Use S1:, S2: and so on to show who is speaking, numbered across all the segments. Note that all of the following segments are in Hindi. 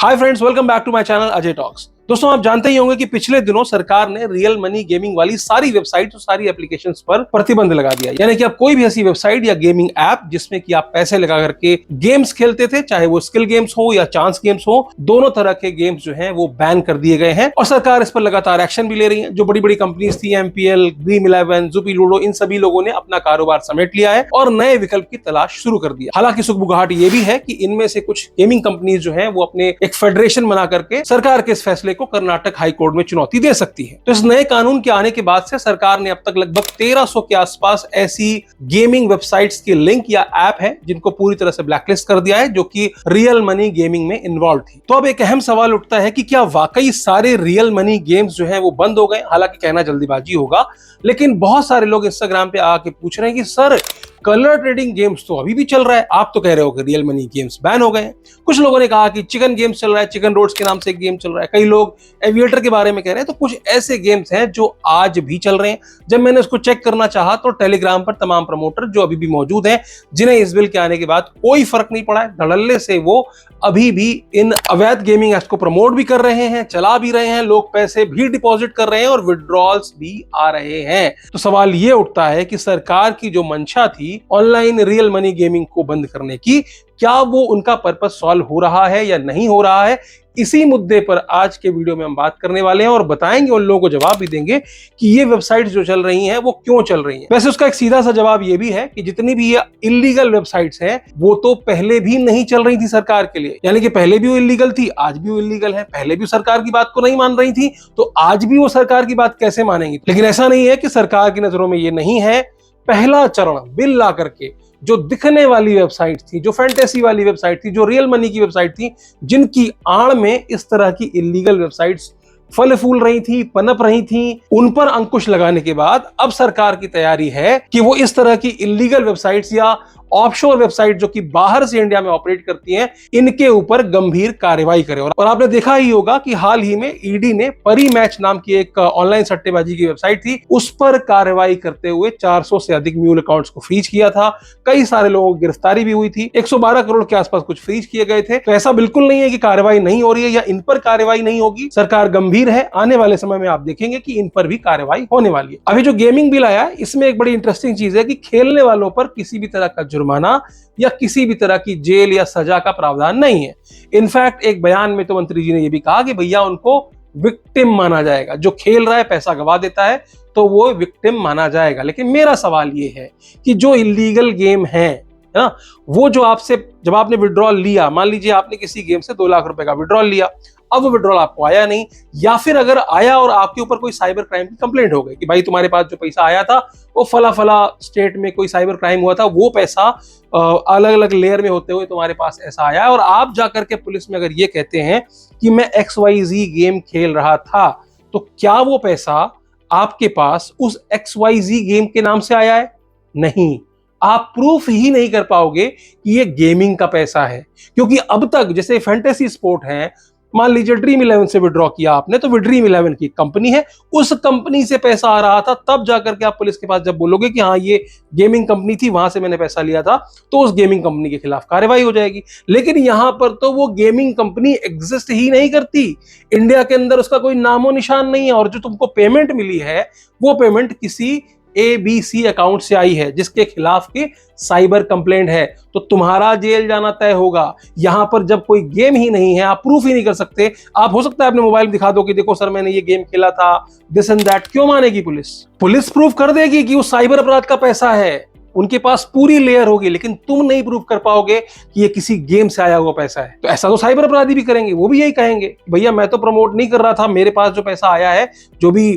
S1: Hi friends, welcome back to my channel Ajay talks. दोस्तों, आप जानते ही होंगे कि पिछले दिनों सरकार ने रियल मनी गेमिंग वाली सारी वेबसाइट और सारी एप्लीकेशंस पर प्रतिबंध लगा दिया। यानी कि अब कोई भी ऐसी वेबसाइट या गेमिंग ऐप जिसमें कि आप पैसे लगा करके गेम्स खेलते थे, चाहे वो स्किल गेम्स हो या चांस गेम्स हो, दोनों तरह के गेम्स जो हैं वो बैन कर दिए गए हैं। और सरकार इस पर लगातार एक्शन भी ले रही है। जो बड़ी बड़ी कंपनीज थी, एमपीएल, ड्रीम 11, जुपी लूडो, इन सभी लोगों ने अपना कारोबार समेट लिया है और नए विकल्प की तलाश शुरू कर दिया। हालांकि सुखबुगाहट ये भी है कि इनमें से कुछ गेमिंग कंपनीज जो है वो अपने एक फेडरेशन बना करके सरकार के इस फैसले को कर्नाटक हाई कोर्ट में चुनौती दे सकती है। तो इस नए कानून के आने के बाद से सरकार ने अब तक लगभग 1300 के आसपास ऐसी गेमिंग वेबसाइट्स के लिंक या ऐप है जिनको पूरी तरह से ब्लैकलिस्ट कर दिया है, जो कि रियल मनी गेमिंग में इन्वॉल्व थी। तो अब एक अहम सवाल उठता है कि क्या वाकई सारे रियल मनी गेम्स जो है वो बंद हो गए? हालांकि कहना जल्दीबाजी होगा, लेकिन बहुत सारे लोग इंस्टाग्राम पे आके पूछ रहे हैं कि सर, कलर ट्रेडिंग गेम्स तो अभी भी चल रहा है, आप तो कह रहे हो कि रियल मनी गेम्स बैन हो गए हैं। कुछ लोगों ने कहा कि चिकन गेम्स चल रहा है, चिकन रोड्स के नाम से एक गेम चल रहा है। कई लोग एविएटर के बारे में कह रहे हैं। तो कुछ ऐसे गेम्स हैं जो आज भी चल रहे हैं। जब मैंने उसको चेक करना चाहा तो टेलीग्राम पर तमाम प्रमोटर जो अभी भी मौजूद हैं, जिन्हें इस बिल के आने के बाद कोई फर्क नहीं पड़ा है, धड़ल्ले से वो अभी भी इन अवैध गेमिंग ऐप्स को प्रमोट भी कर रहे हैं, चला भी रहे हैं, लोग पैसे भी डिपॉजिट कर रहे हैं और विड्रॉल्स भी आ रहे हैं। तो सवाल ये उठता है कि सरकार की जो मंशा थी ऑनलाइन रियल मनी गेमिंग को बंद करने की, क्या वो उनका पर्पस सॉल्व हो रहा है या नहीं हो रहा है? इसी मुद्दे पर आज के वीडियो में हम बात करने वाले हैं और बताएंगे, उन लोगों को जवाब भी देंगे कि ये वेबसाइट्स जो चल रही हैं वो क्यों चल रही हैं। वैसे उसका एक सीधा सा जवाब ये भी है कि जितनी भी ये इलीगल वेबसाइट्स हैं वो तो पहले भी नहीं चल रही थी सरकार के लिए। यानी कि पहले भी वो इलीगल थी, आज भी वो इलीगल है। पहले भी सरकार की बात को नहीं मान रही थी, तो आज भी वो सरकार की बात कैसे मानेंगी? लेकिन ऐसा नहीं है कि सरकार की नजरों में ये नहीं है। पहला चरण बिल ला करके जो दिखने वाली वेबसाइट थी, जो फैंटेसी वाली वेबसाइट थी, जो रियल मनी की वेबसाइट थी, जिनकी आड़ में इस तरह की इलीगल वेबसाइट्स फल फूल रही थी, पनप रही थी, उन पर अंकुश लगाने के बाद अब सरकार की तैयारी है कि वो इस तरह की इलीगल वेबसाइट्स या ऑफशोर वेबसाइट जो कि बाहर से इंडिया में ऑपरेट करती हैं, इनके ऊपर गंभीर कार्रवाई करे। और आपने देखा ही होगा कि हाल ही में ईडी ने परी मैच नाम की एक ऑनलाइन सट्टेबाजी की वेबसाइट थी, उस पर कार्रवाई करते हुए 400 से अधिक म्यूल अकाउंट्स को फ्रीज किया था। कई सारे लोगों की गिरफ्तारी भी हुई थी। 112 करोड़ के आसपास कुछ फ्रीज किए गए थे। तो ऐसा बिल्कुल नहीं है कि कार्रवाई नहीं हो रही है या इन पर कार्रवाई नहीं होगी। सरकार गंभीर है। आने वाले समय में आप देखेंगे कि इन पर भी कार्रवाई होने वाली है। अभी जो गेमिंग बिल आया, इसमें एक बड़ी इंटरेस्टिंग चीज है कि खेलने वालों पर किसी भी तरह का जुर्माना या किसी भी तरह की जेल या सजा का प्रावधान नहीं है। इनफैक्ट एक बयान में तो मंत्री जी ने यह भी कहा कि भैया उनको विक्टिम माना जाएगा। जो खेल रहा है, पैसा गवा देता है, तो वो विक्टिम माना जाएगा। लेकिन मेरा सवाल ये है कि जो इलीगल गेम है ना, वो जो आपसे जब आपने विड्रॉल लिया, मान लीजिए आपने किसी गेम से 2 लाख रुपए का विड्रॉल लिया, अब वो विड्रॉल आपको आया नहीं, या फिर अगर आया और आपके ऊपर कोई साइबर क्राइम की कंप्लेंट हो गई कि भाई तुम्हारे पास जो पैसा आया था वो फला फला स्टेट में कोई साइबर क्राइम हुआ था, वो पैसा अलग अलग लेयर में होते हुए तुम्हारे पास ऐसा आया, और आप जाकर के पुलिस में अगर ये कहते हैं कि मैं XYZ गेम खेल रहा था, तो क्या वो पैसा आपके पास उस XYZ गेम के नाम से आया है? नहीं। आप प्रूफ ही नहीं कर पाओगे कि ये गेमिंग का पैसा है, क्योंकि अब तक जैसे फैंटेसी स्पोर्ट है, मान लीजिए ड्रीम 11 से विड्रॉ किया आपने, तो ड्रीम 11 की कंपनी है, उस कंपनी से पैसा आ रहा था, तब जाकर के आप पुलिस के पास जब बोलोगे कि हाँ ये गेमिंग कंपनी थी, वहां से मैंने पैसा लिया था, तो उस गेमिंग कंपनी के खिलाफ कार्रवाई हो जाएगी। लेकिन यहां पर तो वो गेमिंग कंपनी एग्जिस्ट ही नहीं करती, इंडिया के अंदर उसका कोई नामो निशान नहीं है, और जो तुमको पेमेंट मिली है वो पेमेंट किसी ABC अकाउंट से आई है जिसके खिलाफ की साइबर कंप्लेंट है। तो तुम्हारा जेल जाना तय होगा। यहां पर जब कोई गेम ही नहीं है, आप प्रूफ ही नहीं कर सकते, आप हो सकता है अपने मोबाइल में दिखा दो कि देखो सर मैंने ये गेम खेला था, दिस एंड दैट, क्यों मानेगी पुलिस? पुलिस प्रूफ कर देगी कि वो साइबर अपराध का पैसा है, उनके पास पूरी लेयर होगी, लेकिन तुम नहीं प्रूफ कर पाओगे कि ये किसी गेम से आया हुआ पैसा है। तो ऐसा तो साइबर अपराधी भी करेंगे, वो भी यही कहेंगे भैया मैं तो प्रमोट नहीं कर रहा था, मेरे पास जो पैसा आया है, जो भी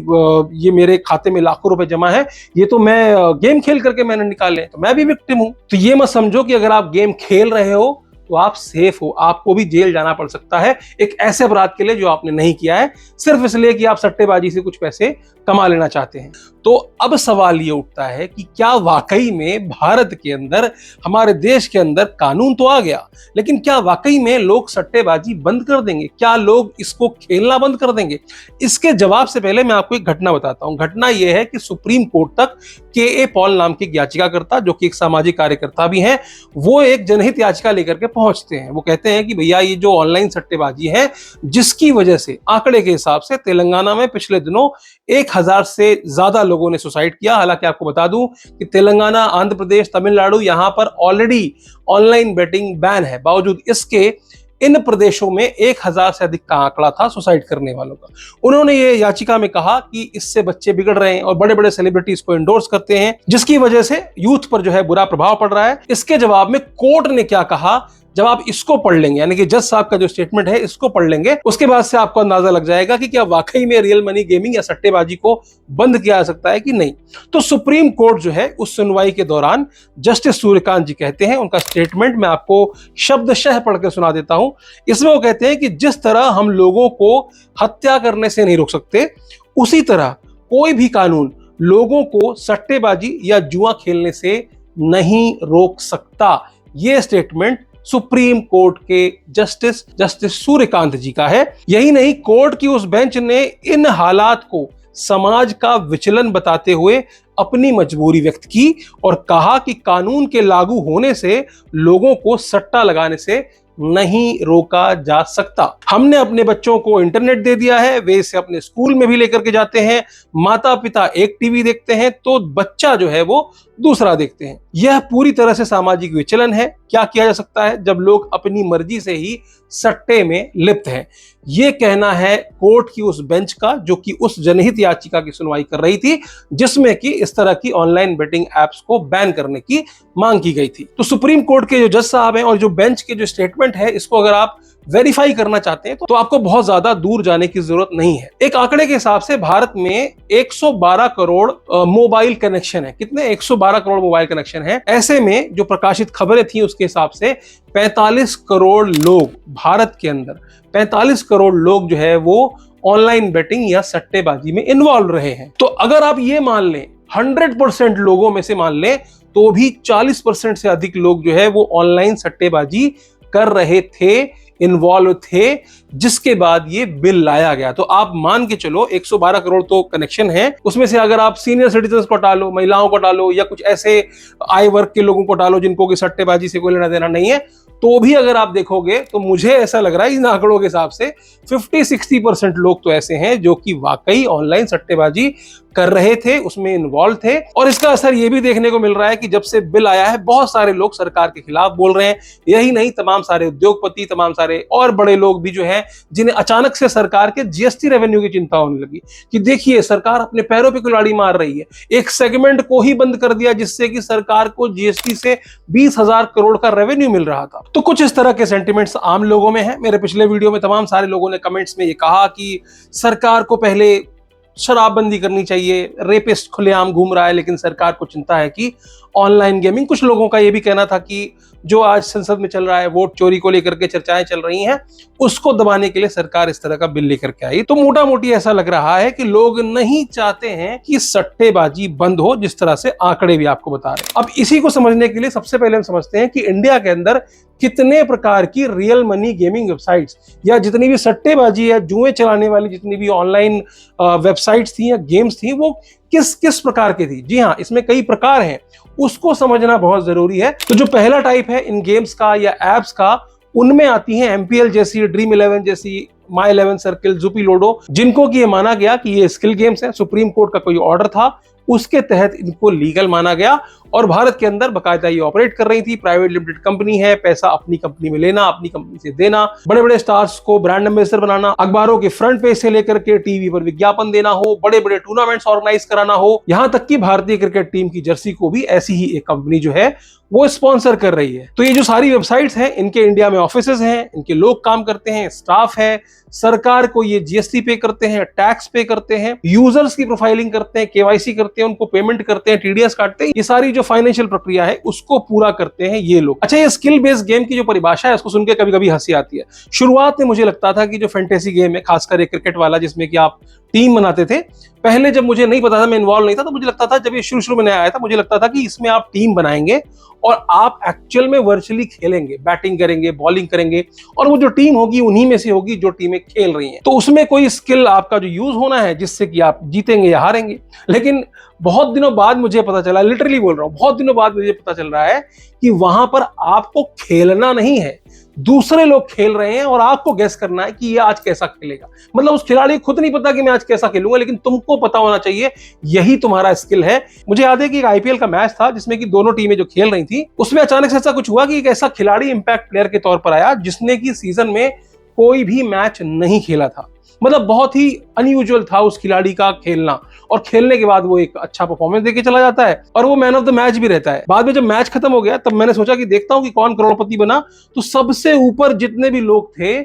S1: ये मेरे खाते में लाखों रुपए जमा है, ये तो मैं गेम खेल करके मैंने निकाले, तो मैं भी विक्टिम हूं। तो ये मत समझो कि अगर आप गेम खेल रहे हो तो आप सेफ हो, आपको भी जेल जाना पड़ सकता है एक ऐसे अपराध के लिए जो आपने नहीं किया है, सिर्फ इसलिए कि आप सट्टेबाजी से कुछ पैसे कमा लेना चाहते हैं। तो अब सवाल ये उठता है कि क्या वाकई में भारत के अंदर, हमारे देश के अंदर कानून तो आ गया, लेकिन क्या वाकई में लोग सट्टेबाजी बंद कर देंगे? क्या लोग इसको खेलना बंद कर देंगे? इसके जवाब से पहले मैं आपको एक घटना बताता हूं। घटना यह है कि सुप्रीम कोर्ट तक के पॉल नाम के याचिकाकर्ता, जो कि एक सामाजिक कार्यकर्ता भी हैं, वो एक जनहित याचिका लेकर के पहुंचते हैं। वो कहते हैं कि भैया ये जो ऑनलाइन सट्टेबाजी है, जिसकी वजह से आंकड़े के हिसाब से तेलंगाना में पिछले दिनों 1000 से ज्यादा लोगों ने सुसाइड किया। हालांकि आपको बता दूं कि तेलंगाना, आंध्र प्रदेश, तमिलनाडु, यहां पर ऑलरेडी ऑनलाइन बेटिंग बैन है। बावजूद इसके इन प्रदेशों में 1000 से अधिक का आंकड़ा था सुसाइड करने वालों का। उन्होंने ये याचिका में कहा कि इससे बच्चे बिगड़ रहे हैं और बड़े बड़े सेलिब्रिटीज को एंडोर्स करते हैं, जिसकी वजह से यूथ पर जो है बुरा प्रभाव पड़ रहा है। इसके जवाब में कोर्ट ने क्या कहा, जब आप इसको पढ़ लेंगे, यानी कि जज साहब का जो स्टेटमेंट है इसको पढ़ लेंगे, उसके बाद से आपको अंदाजा लग जाएगा कि क्या वाकई में रियल मनी गेमिंग या सट्टेबाजी को बंद किया जा सकता है कि नहीं। तो सुप्रीम कोर्ट जो है उस सुनवाई के दौरान जस्टिस सूर्यकांत जी कहते हैं, उनका स्टेटमेंट मैं आपको शब्दशः पढ़ के सुना देता हूं। इसमें वो कहते हैं कि जिस तरह हम लोगों को हत्या करने से नहीं रोक सकते, उसी तरह कोई भी कानून लोगों को सट्टेबाजी या जुआ खेलने से नहीं रोक सकता। यह स्टेटमेंट सुप्रीम कोर्ट के जस्टिस सूर्यकांत जी का है। यही नहीं, कोर्ट की उस बेंच ने इन हालात को समाज का विचलन बताते हुए अपनी मजबूरी व्यक्त की और कहा कि कानून के लागू होने से लोगों को सट्टा लगाने से नहीं रोका जा सकता। हमने अपने बच्चों को इंटरनेट दे दिया है, वे इसे अपने स्कूल में भी लेकर के जाते हैं। माता पिता एक टीवी देखते हैं तो बच्चा जो है वो दूसरा देखते हैं। यह पूरी तरह से सामाजिक विचलन है। क्या किया जा सकता है जब लोग अपनी मर्जी से ही सट्टे में लिप्त हैं? यह कहना है कोर्ट की उस बेंच का, जो कि उस जनहित याचिका की सुनवाई कर रही थी, जिसमें कि इस तरह की ऑनलाइन बेटिंग एप्स को बैन करने की मांग की गई थी। तो सुप्रीम कोर्ट के जो जज साहब हैं और जो बेंच के जो स्टेटमेंट है, इसको अगर आप वेरीफाई करना चाहते हैं तो आपको बहुत ज्यादा दूर जाने की जरूरत नहीं है। एक आंकड़े के हिसाब से भारत में 112 करोड़ मोबाइल कनेक्शन है। कितने? 112 करोड़ मोबाइल कनेक्शन है। ऐसे में जो प्रकाशित खबरें थी उसके हिसाब से 45 करोड़ लोग भारत के अंदर, 45 करोड़ लोग जो है वो ऑनलाइन बेटिंग या सट्टेबाजी में इन्वॉल्व रहे हैं। तो अगर आप ये मान लें 100% लोगों में से मान लें, तो भी 40% से अधिक लोग जो है वो ऑनलाइन सट्टेबाजी कर रहे थे, इन्वॉल्व थे, जिसके बाद ये बिल लाया गया। तो आप मान के चलो 112 करोड़ तो कनेक्शन है, उसमें से अगर आप सीनियर सिटीजन को टालो, महिलाओं को टालो, या कुछ ऐसे आय वर्ग के लोगों को टालो जिनको कि सट्टेबाजी से कोई लेना देना नहीं है, तो भी अगर आप देखोगे तो मुझे ऐसा लग रहा है इन आंकड़ों के हिसाब से 50-60% लोग तो ऐसे हैं जो कि वाकई ऑनलाइन सट्टेबाजी कर रहे थे, उसमें इन्वॉल्व थे। और इसका असर ये भी देखने को मिल रहा है कि जब से बिल आया है बहुत सारे लोग सरकार के खिलाफ बोल रहे हैं। यही नहीं, तमाम सारे उद्योगपति, तमाम सारे और बड़े लोग भी जो हैं, जिन्हें अचानक से सरकार के जीएसटी रेवेन्यू की चिंता होने लगी कि देखिए सरकार अपने पैरों पे कुल्हाड़ी मार रही है। एक सेगमेंट को ही बंद कर दिया जिससे कि सरकार को जीएसटी से 20,000 करोड़ का रेवेन्यू मिल रहा था। तो कुछ इस तरह के सेंटिमेंट्स आम लोगों में हैं। मेरे पिछले वीडियो में तमाम सारे लोगों ने कमेंट्स में ये कहा कि सरकार को पहले शराबबंदी करनी चाहिए, रेपिस्ट खुलेआम घूम रहा है, लेकिन सरकार को चिंता है कि ऑनलाइन गेमिंग। कुछ लोगों का यह भी कहना था कि जो आज संसद में चल रहा है, वोट चोरी को लेकर के चर्चाएं चल रही हैं, उसको दबाने के लिए सरकार इस तरह का बिल लेकर के आई। तो मोटा मोटी ऐसा लग रहा है कि लोग नहीं चाहते हैं कि सट्टेबाजी बंद हो, जिस तरह से आंकड़े भी आपको बता रहे हैं। अब इसी को समझने के लिए सबसे पहले हम समझते हैं कि इंडिया के अंदर कितने प्रकार की रियल मनी गेमिंग वेबसाइट्स या जितनी भी सट्टेबाजी या जुए चलाने वाली जितनी भी ऑनलाइन वेबसाइट्स थी या गेम्स थी, वो किस किस प्रकार की थी। जी हाँ, इसमें कई प्रकार हैं, उसको समझना बहुत जरूरी है। तो जो पहला टाइप है इन गेम्स का या एप्स का, उनमें आती हैं एमपीएल जैसी, ड्रीम 11 जैसी, माई 11 सर्किल, जुपी लूडो, जिनको कि ये माना गया कि ये स्किल गेम्स हैं। सुप्रीम कोर्ट का कोई ऑर्डर था, उसके तहत इनको लीगल माना गया और भारत के अंदर बाकायदा ये ऑपरेट कर रही थी। प्राइवेट लिमिटेड कंपनी है, पैसा अपनी कंपनी में लेना, अपनी कंपनी से देना, बड़े बड़े स्टार्स को ब्रांड एम्बेसडर बनाना, अखबारों के फ्रंट पेज से लेकर के टीवी पर विज्ञापन देना हो, बड़े बड़े टूर्नामेंट्स ऑर्गेनाइज कराना हो, यहां तक कि भारतीय क्रिकेट टीम की जर्सी को भी ऐसी ही एक कंपनी जो है वो स्पॉन्सर कर रही है। तो ये जो सारी वेबसाइट्स हैं, इनके इंडिया में ऑफिसेज हैं, इनके लोग काम करते हैं, स्टाफ है, सरकार को ये जीएसटी पे करते हैं, टैक्स पे करते हैं, यूजर्स की प्रोफाइलिंग करते हैं, केवाईसी करते हैं, उनको पेमेंट करते हैं, टीडीएस काटते हैं। ये सारी जो फाइनेंशियल प्रक्रिया है उसको पूरा करते हैं ये लोग। अच्छा, ये स्किल बेस्ड गेम की जो परिभाषा है उसको सुन के कभी कभी हंसी आती है। शुरुआत में मुझे लगता था कि जो फैंटेसी गेम है, खासकर एक क्रिकेट वाला जिसमें कि आप टीम बनाते थे, पहले जब मुझे नहीं पता था, मैं इन्वॉल्व नहीं था, तो मुझे लगता था, जब ये शुरू में नया आया था, मुझे लगता था कि इसमें आप टीम बनाएंगे और आप एक्चुअल में वर्चुअली खेलेंगे, बैटिंग करेंगे, बॉलिंग करेंगे, और वो जो टीम होगी उन्हीं में से होगी जो टीमें खेल रही हैं। तो उसमें कोई स्किल आपका जो यूज होना है जिससे कि आप जीतेंगे या हारेंगे। लेकिन बहुत दिनों बाद मुझे पता चला, लिटरली बोल रहा हूं, बहुत दिनों बाद मुझे पता चल रहा है कि वहां पर आपको खेलना नहीं है, दूसरे लोग खेल रहे हैं और आपको गेस करना है कि ये आज कैसा खेलेगा। मतलब उस खिलाड़ी को खुद नहीं पता कि मैं आज कैसा खेलूंगा, लेकिन तुमको पता होना चाहिए, यही तुम्हारा स्किल है। मुझे याद है कि एक आईपीएल का मैच था जिसमें कि दोनों टीमें जो खेल रही थी, उसमें अचानक से ऐसा कुछ हुआ कि एक ऐसा खिलाड़ी इंपैक्ट प्लेयर के तौर पर आया जिसने कि सीजन में कोई भी मैच नहीं खेला था। मतलब बहुत ही अनयूजुअल था उस खिलाड़ी का खेलना, और खेलने के बाद वो एक अच्छा परफॉर्मेंस देके चला जाता है और वो मैन ऑफ द मैच भी रहता है। बाद में जब मैच खत्म हो गया तब मैंने सोचा कि देखता हूं कि कौन करोड़पति बना। तो सबसे ऊपर जितने भी लोग थे,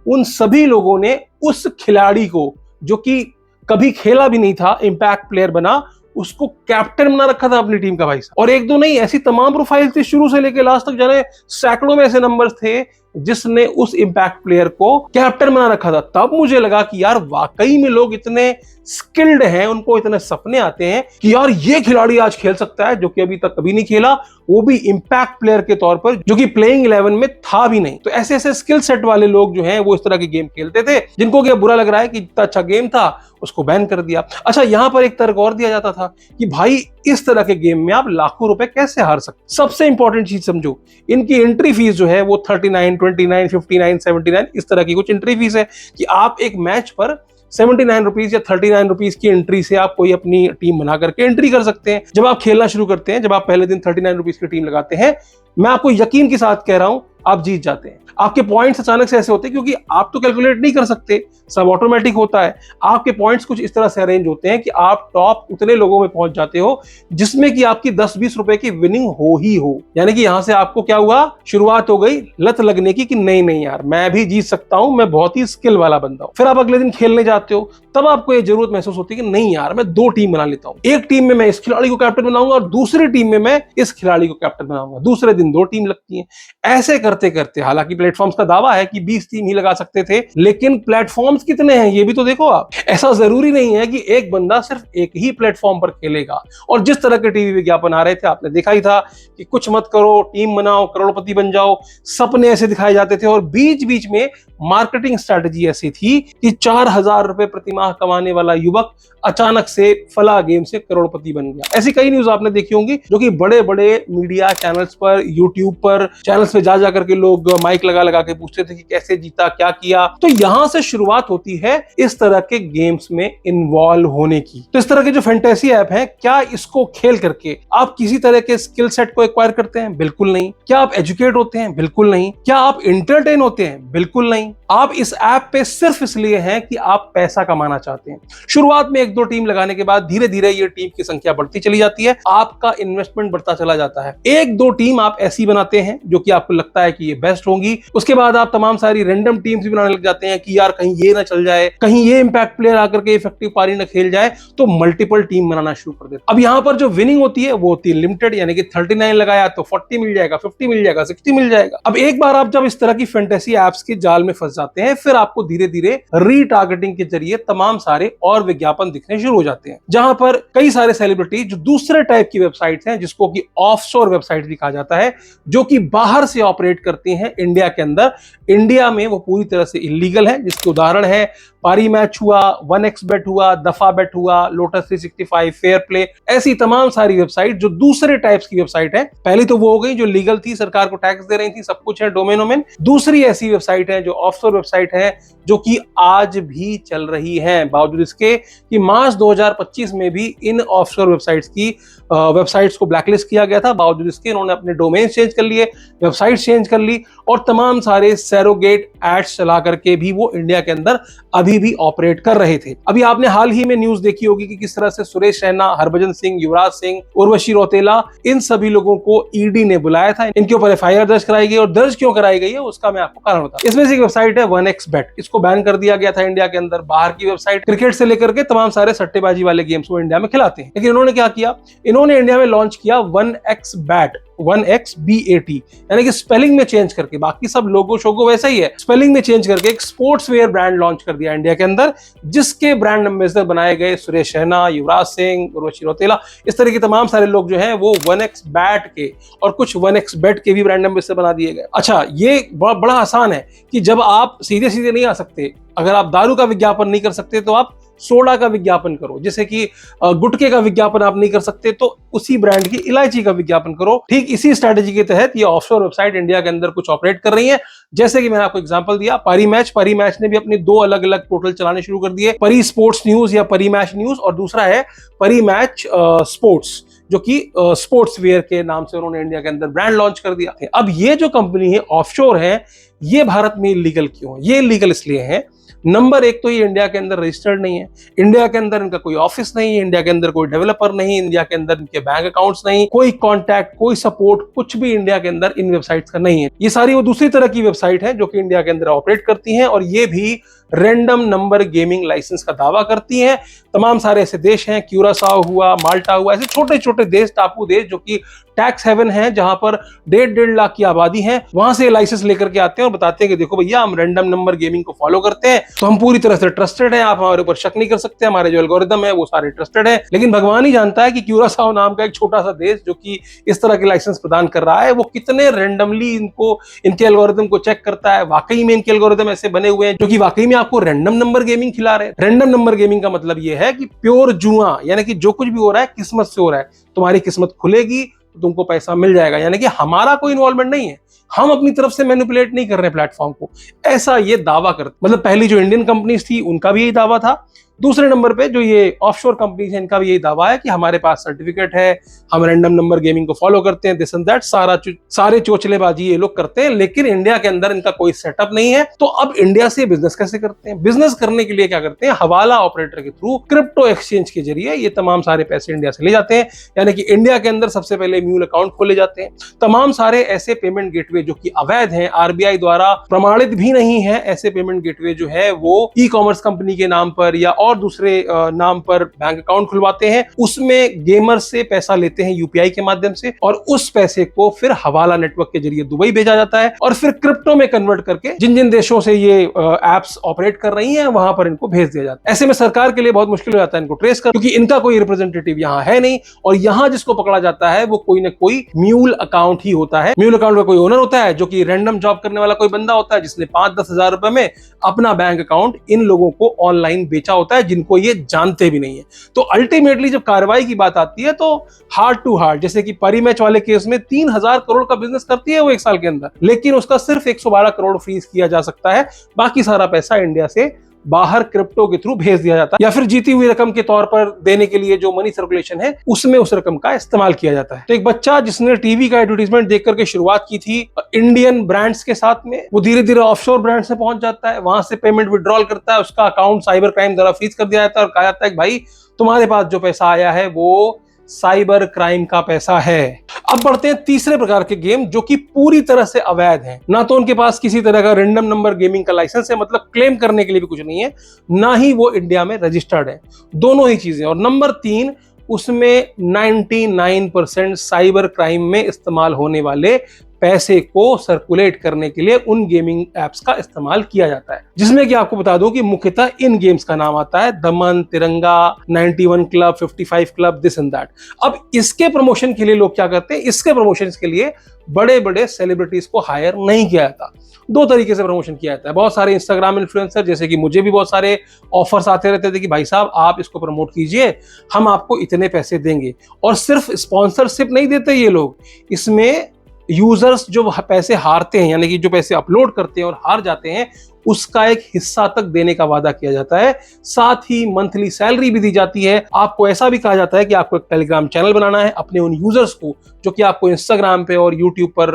S1: उन सभी लोगों ने उस खिलाड़ी को, जो कि कभी खेला भी नहीं था, इंपैक्ट प्लेयर बना, उसको कैप्टन बना रखा था अपनी टीम का भाई साहब। और एक दो नहीं, ऐसी तमाम प्रोफाइल थी शुरू से लेकर लास्ट तक, जाने सैकड़ों में ऐसे नंबर्स थे जिसने उस इंपैक्ट प्लेयर को कैप्टन बना रखा था। तब मुझे लगा कि यार वाकई में लोग इतने स्किल्ड हैं, उनको इतने सपने आते हैं कि यार ये खिलाड़ी आज खेल सकता है, जो कि अभी तक कभी नहीं खेला, वो भी इंपैक्ट प्लेयर के तौर पर, जो कि प्लेइंग 11 में था भी नहीं। तो ऐसे ऐसे स्किल सेट वाले लोग जो हैं वो इस तरह के गेम खेलते थे, जिनको क्या बुरा लग रहा है कि इतना अच्छा गेम था उसको बैन कर दिया। अच्छा, यहां पर एक तर्क और दिया जाता था कि भाई इस तरह के गेम में आप लाखों रुपए कैसे हार सकते। सबसे इंपॉर्टेंट चीज समझो, इनकी एंट्री फीस जो है वो 39, 29, 59, 79 इस तरह की कुछ एंट्री फीस है कि आप एक मैच पर 79 रुपीज या 39 रुपीज की एंट्री से आप कोई अपनी टीम बना करके एंट्री कर सकते हैं। जब आप खेलना शुरू करते हैं, जब आप पहले दिन 39 रुपीज की टीम लगाते हैं, मैं आपको यकीन के साथ कह रहा हूं आप जीत जाते हैं। आपके पॉइंट्स अचानक से ऐसे होते हैं, क्योंकि आप तो कैलकुलेट नहीं कर सकते, सब ऑटोमेटिक होता है। आपके पॉइंट्स कुछ इस तरह से अरेंज होते हैं कि आप टॉप उतने लोगों में पहुंच जाते हो जिसमें कि आपकी 10-20 रुपए की विनिंग हो ही हो। यानी कि यहां से आपको क्या हुआ, शुरुआत हो गई लत लगने की कि नहीं यार मैं भी जीत सकता हूं, मैं बहुत ही स्किल वाला बंदा हूं। फिर आप अगले दिन खेलने जाते हो, तब आपको ये जरूरत महसूस होती है कि नहीं यार मैं 2 टीम बना लेता हूं, एक टीम में मैं इस खिलाड़ी को कैप्टन बनाऊंगा और दूसरी टीम में मैं इस खिलाड़ी को कैप्टन बनाऊंगा। दूसरे दिन 2 टीम लगती हैं। ऐसे करते करते, हालांकि प्लेटफॉर्म्स का दावा है कि 20 टीम ही लगा सकते थे, लेकिन प्लेटफॉर्म्स कितने हैं ये भी तो देखो आप। ऐसा जरूरी नहीं है कि एक बंदा सिर्फ एक ही प्लेटफॉर्म पर खेलेगा। और जिस तरह के टीवी विज्ञापन आ रहे थे आपने देखा ही था कि कुछ मत करो, टीम बनाओ, करोड़पति बन जाओ, सपने ऐसे दिखाए जाते थे। और बीच बीच में मार्केटिंग स्ट्रेटजी ऐसी थी कि 4000 रुपए प्रतिमाह कमाने वाला युवक अचानक से फला गेम से करोड़पति बन गया। ऐसी कई न्यूज आपने देखी होंगी जो कि बड़े बड़े मीडिया चैनल्स पर, यूट्यूब पर चैनल्स पे जा करके लोग माइक लगा लगा के पूछते थे कि कैसे जीता, क्या किया। तो यहां से शुरुआत होती है इस तरह के गेम्स में इन्वॉल्व होने की। तो इस तरह के जो फैंटेसी ऐप हैं, क्या इसको खेल करके आप किसी तरह के स्किल सेट को एक्वायर करते हैं? बिल्कुल नहीं। क्या आप एजुकेट होते हैं? बिल्कुल नहीं। क्या आप एंटरटेन होते हैं? बिल्कुल नहीं। आप इस ऐप पे सिर्फ इसलिए हैं कि आप पैसा कमाना चाहते हैं। शुरुआत में 1-2 टीम लगाने के बाद धीरे धीरे ये टीम की संख्या बढ़ती चली जाती है, आपका इन्वेस्टमेंट बढ़ता चला जाता है। 1-2 टीम आप ऐसी बनाते हैं जो कि आपको लगता है कि ये बेस्ट होंगी, उसके बाद आप तमाम सारी रैंडम टीम्स भी बनाने लग जाते हैं कि यार कहीं ये ना चल जाए, कहीं ये इंपैक्ट प्लेयर आकर के इफेक्टिव पारी ना खेल जाए, तो मल्टीपल टीम बनाना शुरू कर देते। अब यहां पर जो विनिंग होती है वो होती है लिमिटेड, यानी कि 39 लगाया तो 40 मिल जाएगा, 50 मिल जाएगा, 60 मिल जाएगा। अब एक बार आप जब इस तरह की फैंटेसी एप्स के जाल में फंस जाते हैं, फिर आपको धीरे धीरे रीटारगेटिंग के जरिए तमाम सारे और विज्ञापन दिखने शुरू हो जाते हैं, जहां पर कई सारे सेलिब्रिटी जो दूसरे टाइप की वेबसाइट्स हैं, जिसको कि ऑफशोर वेबसाइट भी कहा जाता है, जो कि बाहर से ऑपरेट करती हैं इंडिया के अंदर। इंडिया में वो पूरी तरह से इलीगल है, जिसके उदाहरण है पारी मैच हुआ, 1xBet हुआ, दफा बेट हुआ, लोटस 365, फेयर प्ले, ऐसी तमाम सारी वेबसाइट जो दूसरे टाइप्स की वेबसाइट है। पहली तो वो हो गई जो लीगल थी, सरकार को टैक्स दे रही थी, सब कुछ है डोमेन वोमेन। दूसरी ऐसी वेबसाइट है जो ऑफशोर वेबसाइट है, जो कि आज भी चल रही है, बावजूद इसके कि मार्च 2025 में भी इन ऑफशोर वेबसाइट्स की वेबसाइट्स को ब्लैकलिस्ट किया गया था। बावजूद इसके इन्होंने अपने डोमेन चेंज कर लिए, वेबसाइट चेंज कर ली और तमाम सारे सैरोगेट एड्स चला करके भी वो इंडिया के अंदर अभी भी ऑपरेट कर रहे थे। अभी आपने हाल ही में न्यूज देखी होगी कि किस तरह से सुरेश रैना, हरभजन सिंह, युवराज सिंह, उर्वशी रौतेला, इन सभी लोगों को ईडी ने बुलाया था। इनके ऊपर एफआईआर दर्ज कराई गई और दर्ज क्यों कराई गई है उसका मैं आपको कारण बताऊं। इसमें से एक वेबसाइट है 1xBet, इसको बैन कर दिया गया था इंडिया के अंदर। बाहर की वेबसाइट क्रिकेट से लेकर के तमाम सारे सट्टेबाजी वाले गेम्स को इंडिया में खिलाते हैं, लेकिन इन्होंने क्या किया, इन्होंने इंडिया में लॉन्च किया 1xBet। 1xBAT, यानी कि स्पेलिंग में चेंज करके, बाकी सब लोगो शोगो वैसा ही है, स्पेलिंग में चेंज करके एक स्पोर्ट्स वेयर ब्रांड लॉन्च कर दिया इंडिया के अंदर, जिसके ब्रांड एम्बेसडर बनाए गए सुरेश रैना, युवराज सिंह, उर्वशी रौतेला, इस तरह के तमाम सारे लोग जो हैं वो 1xBAT के और कुछ 1xBet के भी ब्रांड एम्बेसडर बना दिए गए। अच्छा, ये बड़ा आसान है कि जब आप सीधे सीधे नहीं आ सकते, अगर आप दारू का विज्ञापन नहीं कर सकते तो आप सोडा का विज्ञापन करो, जैसे कि गुटखे का विज्ञापन आप नहीं कर सकते तो उसी ब्रांड की इलायची का विज्ञापन करो। ठीक इसी स्ट्रेटेजी के तहत ये ऑफशोर वेबसाइट इंडिया के अंदर कुछ ऑपरेट कर रही है। जैसे कि मैंने आपको एग्जांपल दिया, परी मैच ने भी अपने 2 अलग अलग पोर्टल चलाने शुरू कर दिए, परी स्पोर्ट्स न्यूज या परी मैच न्यूज, और दूसरा है परी मैच स्पोर्ट्स, जो कि स्पोर्ट्स वेयर के नाम से उन्होंने इंडिया के अंदर ब्रांड लॉन्च कर दिया। अब ये जो कंपनी है ऑफशोर है, ये भारत में इलीगल क्यों है? ये इलीगल इसलिए है, नंबर एक तो ये इंडिया के अंदर रजिस्टर्ड नहीं है, इंडिया के अंदर इनका कोई ऑफिस नहीं है, इंडिया के अंदर कोई डेवलपर नहीं, इंडिया के अंदर इनके बैंक अकाउंट्स नहीं, कोई कॉन्टैक्ट, कोई सपोर्ट, कुछ भी इंडिया के अंदर इन वेबसाइट्स का नहीं है। ये सारी वो दूसरी तरह की वेबसाइट है जो कि इंडिया के अंदर ऑपरेट करती हैं, और ये भी रैंडम नंबर गेमिंग लाइसेंस का दावा करती हैं। तमाम सारे ऐसे देश हैं, क्यूरासाओ हुआ, माल्टा हुआ, ऐसे छोटे छोटे देश, टापू देश जो कि टैक्स हेवन है, जहां पर 1.5 लाख की आबादी है, वहां से लाइसेंस लेकर के आते हैं और बताते हैं कि देखो भैया, हम रैंडम नंबर गेमिंग को फॉलो करते हैं, तो हम पूरी तरह से ट्रस्टेड हैं, आप हमारे ऊपर शक नहीं कर सकते, हमारे जो एल्गोरिदम है वो सारे ट्रस्टेड है। लेकिन भगवान ही जानता है कि क्यूरासाओ नाम का एक छोटा सा देश जो कि इस तरह के लाइसेंस प्रदान कर रहा है, वो कितने रैंडमली इनके एल्गोरिदम को चेक करता है। वाकई में इनके एल्गोरिदम ऐसे बने हुए हैं जो कि वाकई में आपको रैंडम नंबर गेमिंग खिला रहे हैं। रैंडम नंबर गेमिंग का मतलब ये है कि प्योर जुआ, यानी कि जो कुछ भी हो रहा है किस्मत से हो रहा है, तुम्हारी किस्मत खुलेगी तो तुमको पैसा मिल जाएगा, यानी कि हमारा कोई इन्वॉल्वमेंट नहीं है, हम अपनी तरफ से मैनिपुलेट नहीं कर रहे प्लेटफॉर्म को, ऐसा ये दावा करते। मतलब पहली जो इंडियन कंपनीज थी उनका भी यही दावा था, दूसरे नंबर पे जो ये ऑफशोर कंपनीज है इनका भी यही दावा है कि हमारे पास सर्टिफिकेट है, हम रैंडम नंबर गेमिंग को फॉलो करते हैं, दिस एंड दैट, सारे चोचलेबाजी ये लोग करते हैं, लेकिन इंडिया के अंदर इनका कोई सेटअप नहीं है। तो अब इंडिया से बिजनेस कैसे करते हैं? बिजनेस करने के लिए क्या करते हैं, हवाला ऑपरेटर के थ्रू क्रिप्टो एक्सचेंज के जरिए ये तमाम सारे पैसे इंडिया से ले जाते हैं, यानी कि इंडिया के अंदर सबसे पहले म्यूल अकाउंट खोले जाते हैं। तमाम सारे ऐसे पेमेंट गेटवे जो कि अवैध हैं, आरबीआई द्वारा प्रमाणित भी नहीं है, ऐसे पेमेंट गेटवे जो है वो ई कॉमर्स कंपनी के नाम पर या और दूसरे नाम पर बैंक अकाउंट खुलवाते हैं, उसमें गेमर से पैसा लेते हैं यूपीआई के माध्यम से, और उस पैसे को फिर हवाला नेटवर्क के जरिए दुबई भेजा जाता है, और फिर क्रिप्टो में कन्वर्ट करके जिन जिन देशों से ये एप्स ऑपरेट कर रही हैं वहां पर इनको भेज दिया जाता है। ऐसे में सरकार के लिए बहुत मुश्किल हो जाता है इनको ट्रेस कर, क्योंकि इनका कोई रिप्रेजेंटेटिव यहाँ है नहीं, और यहाँ जिसको पकड़ा जाता है वो कोई ना कोई म्यूल अकाउंट ही होता है। म्यूल अकाउंट का कोई ओनर होता है जो कि रैंडम जॉब करने वाला कोई बंदा होता है, जिसने 5-10 हजार रुपए में अपना बैंक अकाउंट इन लोगों को ऑनलाइन बेचा होता है, जिनको ये जानते भी नहीं है। तो अल्टीमेटली जब कार्रवाई की बात आती है तो हार्ड टू हार्ड, जैसे कि परी मैच वाले केस में 3000 करोड़ का बिजनेस करती है वो 1 साल के अंदर, लेकिन उसका सिर्फ 112 करोड़ फ्रीज किया जा सकता है, बाकी सारा पैसा इंडिया से बाहर क्रिप्टो के थ्रू भेज दिया जाता है, या फिर जीती हुई रकम के तौर पर देने के लिए जो मनी सर्कुलेशन है उसमें उस रकम का इस्तेमाल किया जाता है। तो एक बच्चा जिसने टीवी का एडवर्टीजमेंट देख करके शुरुआत की थी इंडियन ब्रांड्स के साथ में, वो धीरे धीरे ऑफशोर ब्रांड्स में पहुंच जाता है, वहां से पेमेंट विड्रॉल करता है, उसका अकाउंट साइबर क्राइम द्वारा फ्रीज कर दिया जाता है और कहा जाता है कि भाई तुम्हारे पास जो पैसा आया है वो साइबर क्राइम का पैसा है। अब बढ़ते हैं तीसरे प्रकार के गेम जो कि पूरी तरह से अवैध हैं, ना तो उनके पास किसी तरह का रैंडम नंबर गेमिंग का लाइसेंस है, मतलब क्लेम करने के लिए भी कुछ नहीं है, ना ही वो इंडिया में रजिस्टर्ड है, दोनों ही चीजें। और नंबर 3, उसमें 99% साइबर क्राइम में इस्तेमाल होने वाले पैसे को सर्कुलेट करने के लिए उन गेमिंग एप्स का इस्तेमाल किया जाता है, जिसमें कि आपको बता दूं कि मुख्यतः इन गेम्स का नाम आता है दमन, तिरंगा, 91 club, 55 club, this and that. अब इसके प्रमोशन के लिए लोग क्या करते हैं, इसके प्रमोशन के लिए बड़े बड़े सेलिब्रिटीज को हायर नहीं किया जाता, 2 तरीके से प्रमोशन किया जाता है। बहुत सारे इंस्टाग्राम इन्फ्लुएंसर, जैसे कि मुझे भी बहुत सारे ऑफर्स आते रहते थे कि भाई साहब आप इसको प्रमोट कीजिए, हम आपको इतने पैसे देंगे। और सिर्फ स्पॉन्सरशिप नहीं देते ये लोग, इसमें यूजर्स जो पैसे हारते हैं, यानी कि जो पैसे अपलोड करते हैं और हार जाते हैं, उसका एक हिस्सा तक देने का वादा किया जाता है। साथ ही मंथली सैलरी भी दी जाती है। आपको ऐसा भी कहा जाता है कि आपको एक टेलीग्राम चैनल बनाना है अपने उन यूजर्स को जो कि आपको इंस्टाग्राम पे और यूट्यूब पर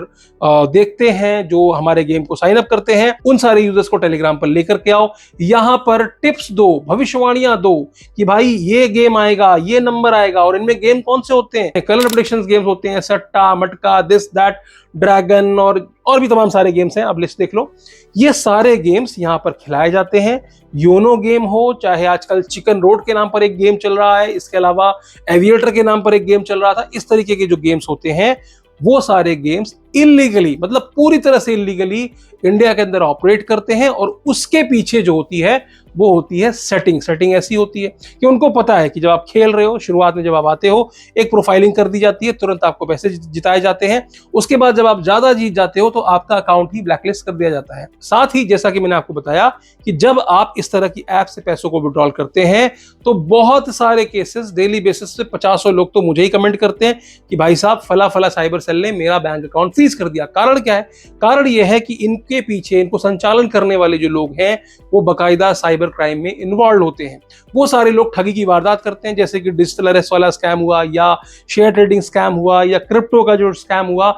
S1: देखते हैं, जो हमारे गेम को साइन अप करते हैं, उन सारे यूजर्स को टेलीग्राम पर लेकर के आओ, यहां पर टिप्स दो, भविष्यवाणियां दो कि भाई ये गेम आएगा, ये नंबर आएगा, और इनमें गेम कौन से होते हैं, कलर प्रेडिक्शंस गेम्स होते हैं, सट्टा, मटका, दिस दैट, ड्रैगन और भी तमाम सारे गेम्स हैं, आप लिस्ट देख लो। ये सारे गेम्स यहां पर खिलाए जाते हैं। योनो गेम हो, चाहे आजकल चिकन रोड के नाम पर एक गेम चल रहा है, इसके अलावा एविएटर के नाम पर एक गेम चल रहा था, इस तरीके के जो गेम्स होते हैं वो सारे गेम्स इलीगली, मतलब पूरी तरह से इलीगली इंडिया के अंदर ऑपरेट करते हैं। और उसके पीछे जो होती है वो होती है सेटिंग ऐसी होती है कि उनको पता है कि जब आप खेल रहे हो, शुरुआत में जब आप आते हो एक प्रोफाइलिंग कर दी जाती है, तुरंत आपको पैसे जिताए जाते हैं। उसके बाद जब आप ज्यादा जीत जाते हो तो आपका अकाउंट ही ब्लैकलिस्ट कर दिया जाता है। साथ ही जैसा कि मैंने आपको बताया कि जब आप इस तरह की ऐप से पैसों को विड्रॉल करते हैं तो बहुत सारे केसेस डेली बेसिस पे 50 लोग तो मुझे ही कमेंट करते हैं कि भाई साहब फला फला साइबर सेल ने मेरा बैंक अकाउंट फ्रीज कर दिया। कारण क्या है? कारण यह है कि इनके पीछे, इनको संचालन करने वाले जो लोग हैं वो बाकायदा साइबर क्राइम में इन्वॉल्व होते हैं। वो सारे लोग ठगी की वारदात करते हैं, जैसे कि डिजिटल अरेस्ट वाला स्कैम हुआ, या शेयर ट्रेडिंग स्कैम हुआ, या क्रिप्टो का जो स्कैम हुआ।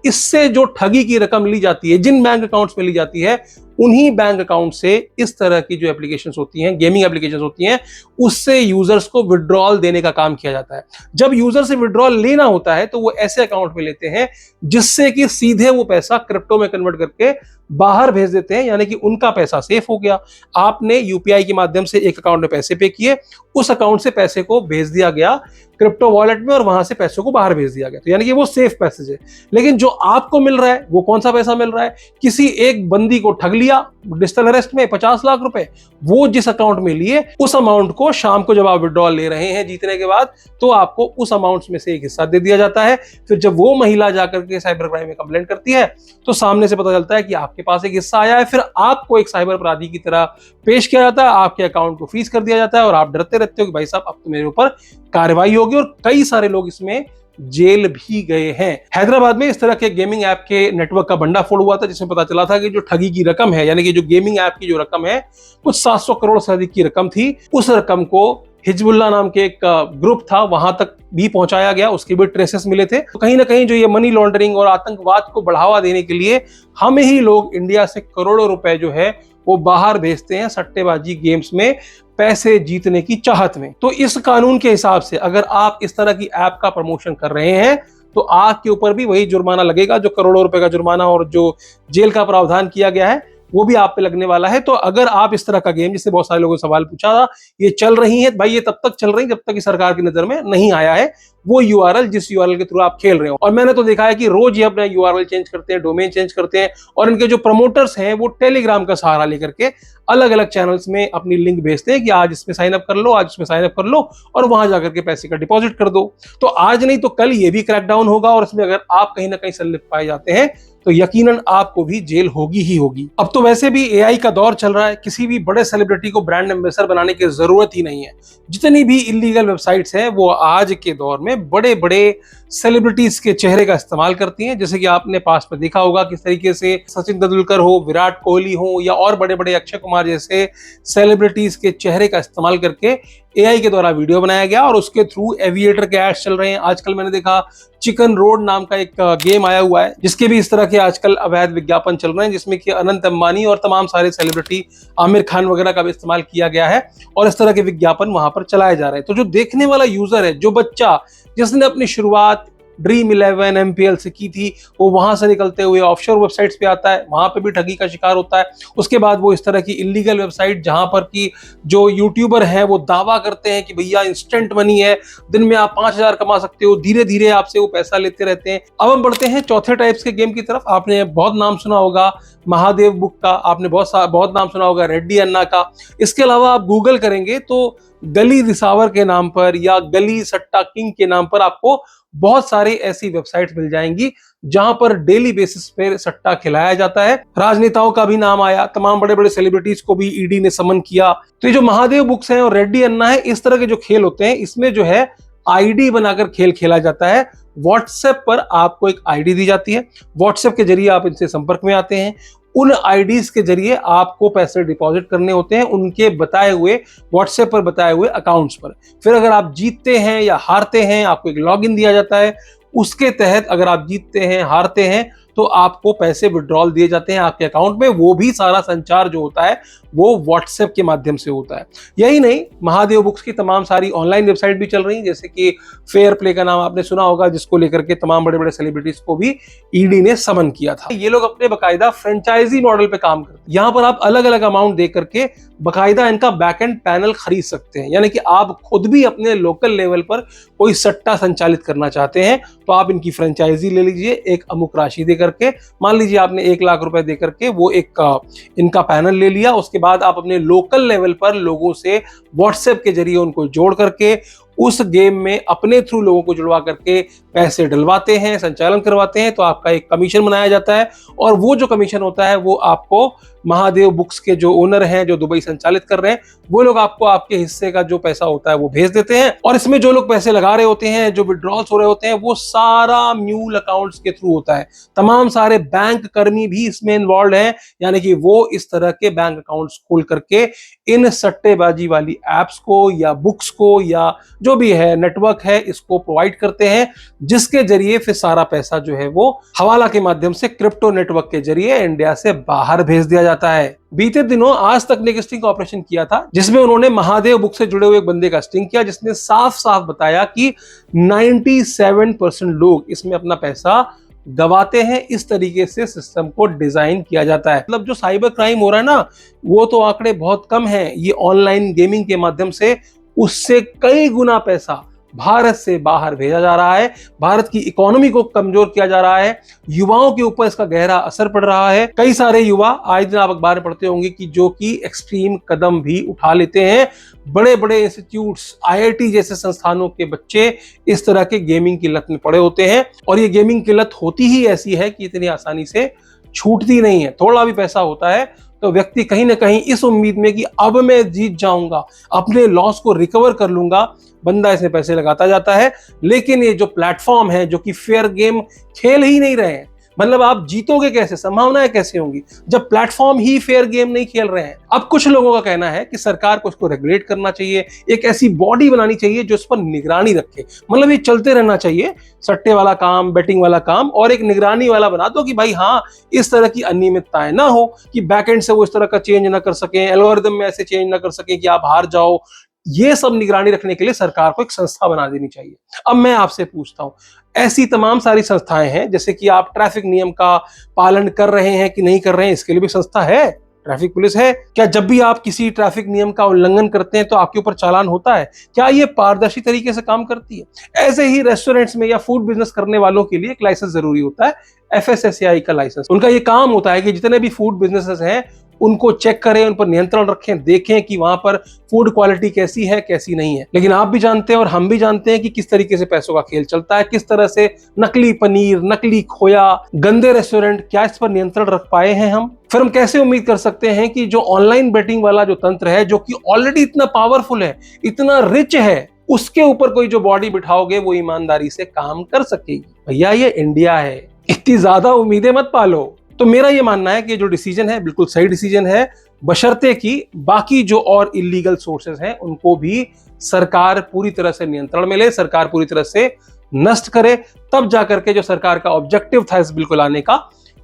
S1: इससे जो ठगी की रकम ली जाती है, जिन बैंक अकाउंट्स में ली जाती है, उन्हीं बैंक अकाउंट से इस तरह की जो एप्लीकेशंस होती हैं, गेमिंग एप्लीकेशंस होती हैं, उससे यूजर्स को विड्रॉल देने का काम किया जाता है। जब यूजर से विड्रॉल लेना होता है तो वो ऐसे अकाउंट में लेते हैं जिससे कि सीधे वो पैसा क्रिप्टो में कन्वर्ट करके बाहर भेज देते हैं, यानी कि उनका पैसा सेफ हो गया। आपने यूपीआई के माध्यम से एक अकाउंट में पैसे पे किए, उस अकाउंट से पैसे को भेज दिया गया क्रिप्टो वॉलेट में और वहां से पैसों को बाहर भेज दिया गया, तो यानी कि वो सेफ पैसेज है। लेकिन जो आपको मिल रहा है वो कौन सा पैसा मिल रहा है? किसी एक बंदी को ठग लिया डिजिटल अरेस्ट में 50 लाख रुपए, वो जिस अकाउंट में लिए उस अमाउंट को शाम को जब आप विड्रॉल ले रहे हैं जीतने के बाद, तो आपको उस अमाउंट में से एक हिस्सा दे दिया जाता है। फिर जब वो महिला जाकर के साइबर क्राइम में कंप्लेंट करती है तो सामने से पता चलता है कि आपके पास एक हिस्सा आया है। फिर आपको एक साइबर अपराधी की तरह पेश किया जाता है, आपके अकाउंट को फ्रीज कर दिया जाता है और आप डरते रहते हो कि भाई साहब अब तो मेरे ऊपर कार्रवाई होगी। और कई सारे लोग इसमें जेल भी गए हैं। हैदराबाद में इस तरह के गेमिंग ऐप के नेटवर्क का भंडाफोड़ हुआ था, जिसमें पता चला था कि जो ठगी की रकम है, यानी कि जो गेमिंग ऐप की जो रकम है, कुछ 700 करोड़ से अधिक की रकम थी। उस रकम को हिजबुल्लाह नाम के एक ग्रुप था, वहां तक भी पहुंचाया गया, उसके भी ट्रेसेस मिले थे। तो कहीं ना कहीं जो ये मनी लॉन्ड्रिंग और आतंकवाद को बढ़ावा देने के लिए हमें ही लोग इंडिया से करोड़ों रुपए जो है वो बाहर भेजते हैं सट्टेबाजी गेम्स में पैसे जीतने की चाहत में। तो इस कानून के हिसाब से अगर आप इस तरह की ऐप का प्रमोशन कर रहे हैं तो आपके ऊपर भी वही जुर्माना लगेगा, जो करोड़ों रुपए का जुर्माना और जो जेल का प्रावधान किया गया है वो भी आप पे लगने वाला है। तो अगर आप इस तरह का गेम, जिससे बहुत सारे लोगों ने सवाल पूछा था, ये चल रही है भाई, ये तब तक चल रही जब तक कि सरकार की नजर में नहीं आया है वो यूआरएल, जिस यूआरएल के थ्रू आप खेल रहे हो। और मैंने तो देखा है कि रोज ये अपना यूआरएल चेंज करते हैं, डोमेन चेंज करते हैं, और इनके जो प्रमोटर्स हैं वो टेलीग्राम का सहारा लेकर के अलग अलग चैनल्स में अपनी लिंक भेजते हैं कि आज इसमें साइन अप कर लो, आज इसमें साइन अप कर लो और वहां जाकर के पैसे का डिपॉजिट कर दो। तो आज नहीं तो कल ये भी क्रैकडाउन होगा, और इसमें अगर आप कहीं ना कहीं संलिप्त पाए जाते हैं तो यकीनन आपको भी जेल होगी ही होगी। अब तो वैसे भी एआई का दौर चल रहा है, किसी भी बड़े सेलिब्रिटी को ब्रांड एम्बेसडर बनाने की जरूरत ही नहीं है। जितनी भी इलीगल वेबसाइट्स हैं वो आज के दौर में बड़े बड़े सेलिब्रिटीज के चेहरे का इस्तेमाल करती हैं। जैसे कि आपने पास्ट में देखा होगा किस तरीके से सचिन तेंदुलकर हो, विराट कोहली हो, या और बड़े बड़े अक्षय कुमार जैसे सेलिब्रिटीज के चेहरे का इस्तेमाल करके एआई के द्वारा वीडियो बनाया गया और उसके थ्रू एविएटर के एड्स चल रहे हैं। आजकल मैंने देखा चिकन रोड नाम का एक गेम आया हुआ है जिसके भी इस तरह के आजकल अवैध विज्ञापन चल रहे हैं, जिसमें कि अनंत अंबानी और तमाम सारे सेलिब्रिटी, आमिर खान वगैरह का भी इस्तेमाल किया गया है और इस तरह के विज्ञापन वहां पर चलाए जा रहे हैं। तो जो देखने वाला यूजर है, जो बच्चा जिसने अपनी शुरुआत ड्रीम 11 एमपीएल से की थी, वो वहां से निकलते हुए ऑफशोर वेबसाइट्स पे आता है, वहां पे भी ठगी का शिकार होता है। उसके बाद वो इस तरह की इलीगल वेबसाइट, जहां पर कि जो यूट्यूबर हैं वो दावा करते हैं कि भैया इंस्टेंट मनी है, दिन में आप 5,000 कमा सकते हो, धीरे धीरे आपसे वो पैसा लेते रहते हैं। अब हम बढ़ते हैं चौथे टाइप्स के गेम की तरफ। आपने बहुत नाम सुना होगा महादेव बुक का, आपने बहुत नाम सुना होगा रेड्डी अन्ना का। इसके अलावा आप गूगल करेंगे तो गली रिसावर के नाम पर या गली सट्टा किंग के नाम पर आपको बहुत सारी ऐसी वेबसाइट्स मिल जाएंगी जहां पर डेली बेसिस पे सट्टा खिलाया जाता है। राजनेताओं का भी नाम आया, तमाम बड़े बड़े सेलिब्रिटीज को भी ईडी ने समन किया। तो ये जो महादेव बुक्स हैं और रेड्डी अन्ना है, इस तरह के जो खेल होते हैं, इसमें जो है आईडी बनाकर खेल खेला जाता है। व्हाट्सएप पर आपको एक आईडी दी जाती है, व्हाट्सएप के जरिए आप इनसे संपर्क में आते हैं। उन आईडीज के जरिए आपको पैसे डिपॉजिट करने होते हैं उनके बताए हुए, व्हाट्सएप पर बताए हुए अकाउंट्स पर। फिर अगर आप जीतते हैं या हारते हैं, आपको एक लॉगिन दिया जाता है। उसके तहत अगर आप जीतते हैं, हारते हैं, तो आपको पैसे विड्रॉल दिए जाते हैं आपके अकाउंट में। वो भी सारा संचार जो होता है वो व्हाट्सएप के माध्यम से होता है। यही नहीं, महादेव बुक्स की तमाम सारी ऑनलाइन वेबसाइट भी चल रही हैं, जैसे कि फेयर प्ले का नाम आपने सुना होगा, जिसको लेकर के तमाम बड़े बड़े सेलिब्रिटीज को भी ईडी ने समन किया था। ये लोग अपने बकायदा फ्रेंचाइजी मॉडल पे काम करते हैं। यहां पर आप अलग अलग अमाउंट दे करके बकायदा इनका बैकएंड पैनल खरीद सकते हैं। यानी कि आप खुद भी अपने लोकल लेवल पर कोई सट्टा संचालित करना चाहते हैं तो आप इनकी फ्रेंचाइजी ले लीजिए, एक अमुक राशि दे करके। मान लीजिए आपने 1 लाख रुपए दे करके वो एक इनका पैनल ले लिया। उसके बाद आप अपने लोकल लेवल पर लोगों से व्हाट्सएप के जरिए उनको जोड़ करके उस गेम में अपने थ्रू लोगों को जुड़वा करके पैसे डलवाते हैं, संचालन करवाते हैं। तो आपका एक कमीशन बनाया जाता है और वो जो कमीशन होता है वो आपको महादेव बुक्स के जो ओनर हैं, जो दुबई संचालित कर रहे हैं, वो लोग आपको आपके हिस्से का जो पैसा होता है वो भेज देते हैं। और इसमें जो लोग पैसे लगा रहे होते हैं, जो विड्रॉल्स हो रहे होते हैं, वो सारा म्यूल अकाउंट्स के थ्रू होता है। तमाम सारे बैंक कर्मी भी इसमें इन्वॉल्व हैं, यानी कि वो इस तरह के बैंक अकाउंट्स खोल करके इन सट्टेबाजी वाली एप्स को या बुक्स को या जो भी है नेटवर्क है इसको प्रोवाइड करते हैं, जिसके जरिए फिर सारा पैसा जो है वो हवाला के माध्यम से क्रिप्टो नेटवर्क के जरिए इंडिया से बाहर भेज दिया जाता है। बीते दिनों आज तक ने एक स्टिंग ऑपरेशन किया था, जिसमें उन्होंने महादेव बुक से जुड़े हुए एक बंदे का स्टिंग किया, जिसने साफ साफ बताया कि 97% लोग इसमें अपना पैसा गवाते हैं। इस तरीके से सिस्टम को डिजाइन किया जाता है। मतलब जो साइबर क्राइम हो रहा है ना, वो तो आंकड़े बहुत कम हैं। ये ऑनलाइन गेमिंग के माध्यम से उससे कई गुना पैसा भारत से बाहर भेजा जा रहा है। भारत की इकोनॉमी को कमजोर किया जा रहा है। युवाओं के ऊपर इसका गहरा असर पड़ रहा है। कई सारे युवा, आज दिन आप अखबार में पढ़ते होंगे कि जो कि एक्सट्रीम कदम भी उठा लेते हैं। बड़े बड़े इंस्टीट्यूट्स, आईआईटी जैसे संस्थानों के बच्चे इस तरह के गेमिंग की लत में पड़े होते हैं। और ये गेमिंग की लत होती ही ऐसी है कि इतनी आसानी से छूटती नहीं है। थोड़ा भी पैसा होता है तो व्यक्ति कहीं ना कहीं इस उम्मीद में कि अब मैं जीत जाऊंगा, अपने लॉस को रिकवर कर लूंगा, बंदा इसमें पैसे लगाता जाता है। लेकिन ये जो प्लेटफॉर्म है जो कि फेयर गेम खेल ही नहीं रहे हैं, मतलब आप जीतोगे कैसे, संभावनाएं कैसे होंगी जब प्लेटफॉर्म ही फेयर गेम नहीं खेल रहे हैं। अब कुछ लोगों का कहना है कि सरकार को इसको रेगुलेट करना चाहिए, एक ऐसी बॉडी बनानी चाहिए जो इस पर निगरानी रखे। मतलब ये चलते रहना चाहिए, सट्टे वाला काम, बेटिंग वाला काम, और एक निगरानी वाला बना दो कि भाई हाँ, इस तरह की अनियमितताएं ना हो, कि बैकएंड से वो इस तरह का चेंज ना कर सके, एल्गोरिदम में ऐसे चेंज ना कर सके कि आप हार जाओ। ये सब निगरानी रखने के लिए सरकार को एक संस्था बना देनी चाहिए। अब मैं आपसे पूछता हूं, ऐसी तमाम सारी संस्थाएं हैं, जैसे कि आप ट्रैफिक नियम का पालन कर रहे हैं कि नहीं कर रहे हैं, इसके लिए भी संस्था है, ट्रैफिक पुलिस है। क्या जब भी आप किसी ट्रैफिक नियम का उल्लंघन करते हैं तो आपके ऊपर चालान होता है? क्या ये पारदर्शी तरीके से काम करती है? ऐसे ही रेस्टोरेंट्स में या फूड बिजनेस करने वालों के लिए एक लाइसेंस जरूरी होता है, FSSAI का लाइसेंस। उनका ये काम होता है कि जितने भी फूड बिजनेसेस हैं उनको चेक करें, उन पर नियंत्रण रखें, देखें कि वहां पर फूड क्वालिटी कैसी है, कैसी नहीं है। लेकिन आप भी जानते हैं और हम भी जानते हैं कि किस तरीके से पैसों का खेल चलता है, किस तरह से नकली पनीर, नकली खोया, गंदे रेस्टोरेंट, क्या इस पर नियंत्रण रख पाए हैं हम? फिर हम कैसे उम्मीद कर सकते हैं कि जो ऑनलाइन बेटिंग वाला जो तंत्र है, जो कि ऑलरेडी इतना पावरफुल है, इतना रिच है, उसके ऊपर कोई जो बॉडी बिठाओगे वो ईमानदारी से काम कर सकेगी? भैया ये इंडिया है, इतनी ज्यादा उम्मीदें मत पालो। तो मेरा ये मानना है कि जो डिसीजन है बिल्कुल सही डिसीजन है, बशर्ते कि बाकी जो और इलीगल सोर्सेज हैं उनको भी सरकार पूरी तरह से नियंत्रण में ले, सरकार पूरी तरह से नष्ट करे, तब जाकर के जो सरकार का ऑब्जेक्टिव था इस बिल को लाने का,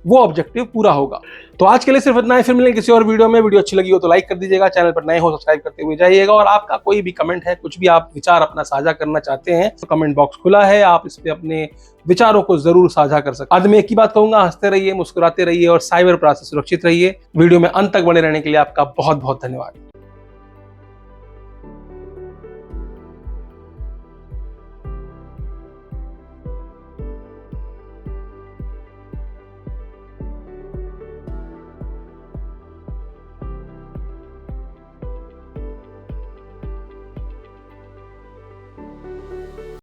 S1: वो ऑब्जेक्टिव पूरा होगा। तो आज के लिए सिर्फ इतना ही, फिर मिलेंगे किसी और वीडियो में। वीडियो अच्छी लगी हो तो लाइक कर दीजिएगा, चैनल पर नए हो सब्सक्राइब करते हुए जाइएगा। और आपका कोई भी कमेंट है, कुछ भी आप विचार अपना साझा करना चाहते हैं तो कमेंट बॉक्स खुला है, आप इस पे अपने विचारों को जरूर साझा कर सकते हैं। आज मैं एक ही बात कहूंगा, हंसते रहिए, मुस्कुराते रहिए और साइबर अपराध से सुरक्षित रहिए। वीडियो में अंत तक बने रहने के लिए आपका बहुत बहुत धन्यवाद।